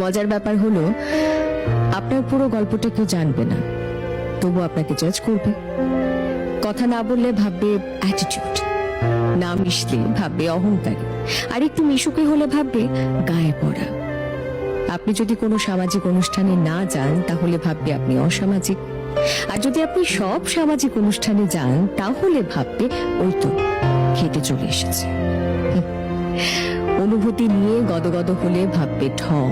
মজার ব্যাপার হলো আপনার পুরো গল্পটা কেউ জানবে না, তবু আপনাকে জাজ করবে। কথা না বললে ভাববে অ্যাটিটিউড, না মিশলে ভাববে অহংকারী, আর একটু মিশুকে হলে ভাববে গায়ে পড়া। আপনি যদি কোনো সামাজিক অনুষ্ঠানে না যান তাহলে ভাববে আপনি অসামাজিক, আর যদি আপনি সব সামাজিক অনুষ্ঠানে যান তাহলে ভাববে ওই তো খেটে চলে এসেছে। অনুভূতি নিয়ে গদগদ হলে ভাববে ঢং,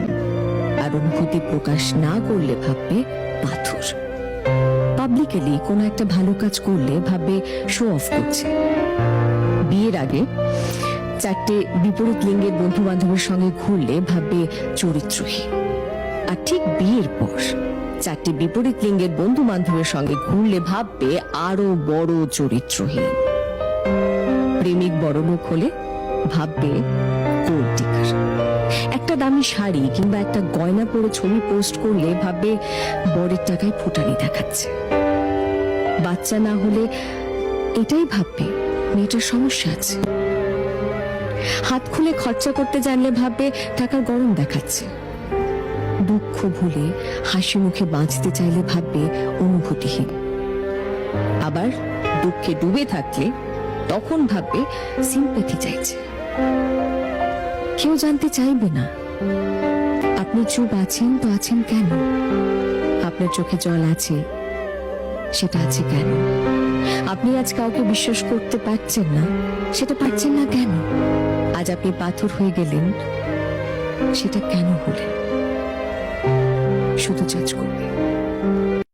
আর অনুভূতি প্রকাশ না করলে ভাববে পাথর। পাবলিকলি কোনো একটা ভালো কাজ করলে ভাববে শো অফ করছে। বিয়ের আগে 4টে বিপরীত লিঙ্গের বন্ধু বান্ধবের সঙ্গে ঘুরলে ভাববে চরিত্রহীন, আর ঠিক বিয়ের পর 4টে বিপরীত লিঙ্গের বন্ধু বান্ধবের সঙ্গে ঘুরলে ভাববে আরো বড় চরিত্রহীন। প্রেমিক বড়লোক হলে ভাববে গোল্ড ডিগার। একটা দামি শাড়ি কিংবা একটা গয়না পরে ছবি পোস্ট করলে ভাববে বরের টাকায় ফুটানি দেখাচ্ছে। বাচ্চা না হলে এটাই ভাববে মেয়েটার সমস্যা আছে। হাত খুলে খরচা করতে জানলে ভাববে টাকার গরম দেখাচ্ছে। দুঃখ ভুলে হাসি মুখে বাঁচতে চাইলে ভাববে অনুভূতিহীন। আবার দুঃখে ডুবে থাকলে তখন ভাববে সিম্প্যাথি চাইছে। কেউ জানতে চাইবে না আপনি চুপ আছেন, তো আছেন কেন? আপনার চোখে জল আছে, সেটা আছে কেন? আপনি আজ কাউকে বিশ্বাস করতে পারছেন না, সেটা পারছেন না কেন? আজ আপনি পাথর হয়ে গেলেন, সেটা কেন হলেন? শুধু জাজ করবে।